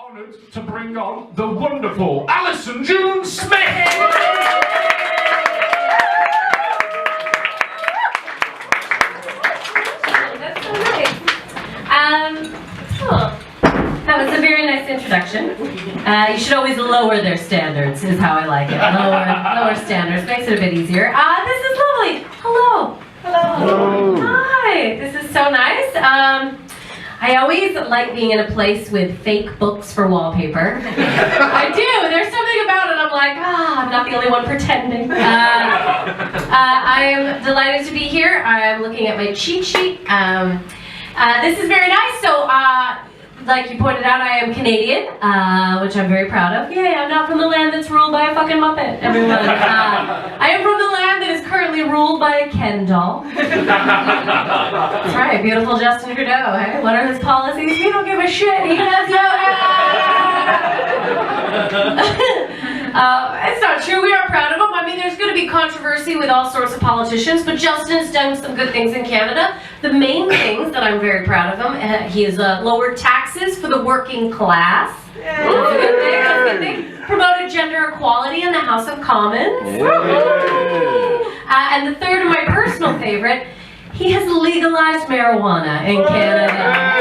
honoured to bring on the wonderful Allyson June Smith. That's so nice. That was a very nice introduction. You should always lower their standards, is how I like it. Lower standards, makes it a bit easier. This is lovely. Hello. Hello. Hi. This is so nice. I always like being in a place with fake books for wallpaper. I do. There's something about it. I'm like, I'm not the only one pretending. I am delighted to be here. I'm looking at my cheat sheet. This is very nice. So, like you pointed out, I am Canadian, which I'm very proud of. Yay, I'm not from the land that's ruled by a fucking Muppet, everyone. I am from the land that is currently ruled by a Ken doll. That's right, beautiful Justin Trudeau, hey? What are his policies? He don't give a shit, he does it's not true, we are proud of him. I mean, there's going to be controversy with all sorts of politicians, but Justin's done some good things in Canada. The main things that I'm very proud of him, he has lowered taxes for the working class. That's a good thing, that's a good thing. Promoted gender equality in the House of Commons. And the third and my personal favorite, he has legalized marijuana in Canada.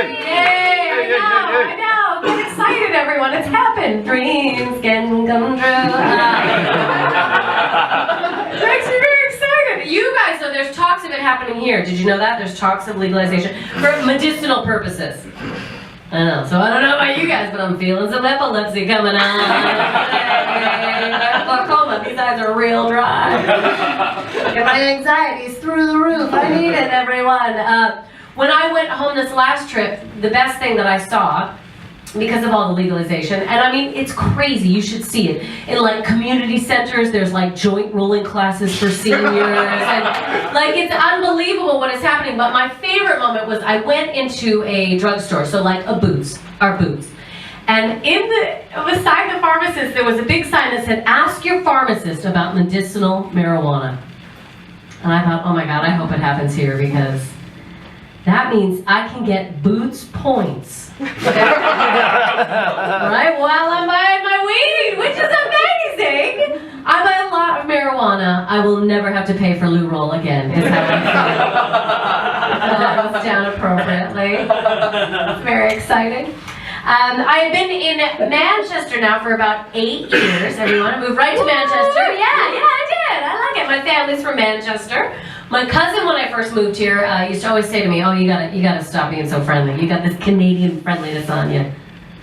Yay! I know. Get excited, everyone. It's happened. Dreams can come true. Makes me very excited. You guys know there's talks of it happening here. Did you know that? There's talks of legalization for medicinal purposes. I know. So I don't know about you guys, but I'm feeling some epilepsy coming on. Glaucoma. These eyes are real dry. And my anxiety's through the roof. I need it, everyone. When I went home this last trip, the best thing that I saw, because of all the legalization, and I mean, it's crazy, you should see it. In like community centers, there's like joint rolling classes for seniors, and like it's unbelievable what is happening. But my favorite moment was I went into a drugstore, so like a Boots, our Boots. And beside the pharmacist, there was a big sign that said, "Ask your pharmacist about medicinal marijuana." And I thought, oh my God, I hope it happens here, because that means I can get Boots points. Right, while I'm buying my weed, which is amazing. I buy a lot of marijuana. I will never have to pay for loo roll again, is how I feel. That goes down appropriately. It's very exciting. I have been in Manchester now for about 8 years, everyone. I moved right to Manchester. Yeah, I did. I like it. My family's from Manchester. My cousin, when I first moved here, used to always say to me, "Oh, you gotta stop being so friendly. You got this Canadian friendliness on you.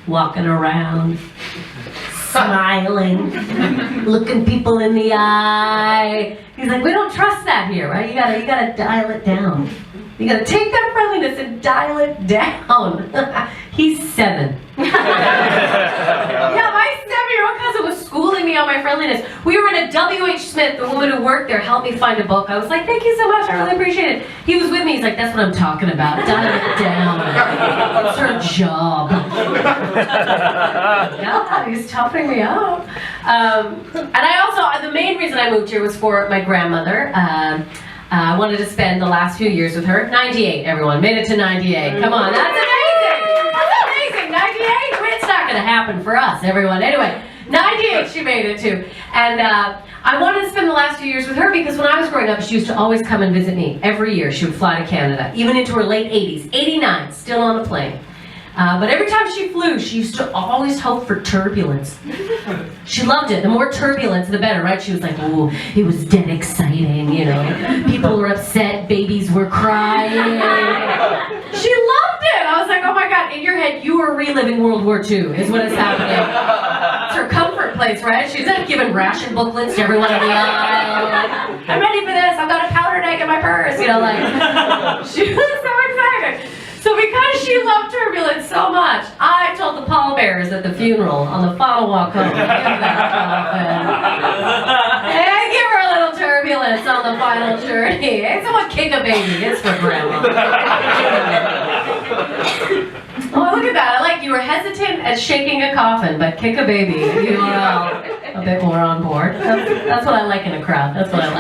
Walking around, smiling, looking people in the eye." He's like, "We don't trust that here, right? You gotta dial it down. You gotta take that friendliness and dial it down." He's 7. Yeah, my 7-year-old cousin was schooling me on my friendliness. We were in a W.H. Smith, the woman who worked there helped me find a book. I was like, "Thank you so much, I really appreciate it." He was with me, he's like, "That's what I'm talking about. Dial it down. It's her job." Yeah, he's toughing me out. And I also, the main reason I moved here was for my grandmother. I wanted to spend the last few years with her. 98, everyone. Made it to 98. Come on, that's amazing! That's amazing! 98? It's not going to happen for us, everyone. Anyway, 98 she made it to. And I wanted to spend the last few years with her because when I was growing up, she used to always come and visit me. Every year she would fly to Canada, even into her late 80s. 89, still on a plane. But every time she flew, she used to always hope for turbulence. She loved it. The more turbulence, the better, right? She was like, "Oh, it was dead exciting, you know. People were upset, babies were crying." She loved it. I was like, oh my God, in your head, you are reliving World War II, is what is happening. It's her comfort place, right? She's not giving ration booklets to everyone in the aisle. Like, "I'm ready for this. I've got a powder keg in my purse," you know, like. She was so excited. So because she loved turbulence so much, I told the pallbearers at the funeral on the final walk home, give her a little turbulence on the final journey. Hey, someone kick a baby. It's for grandma. Oh, look at that. I like you were hesitant at shaking a coffin, but kick a baby. You are all a bit more on board. That's what I like in a crowd. That's what I like.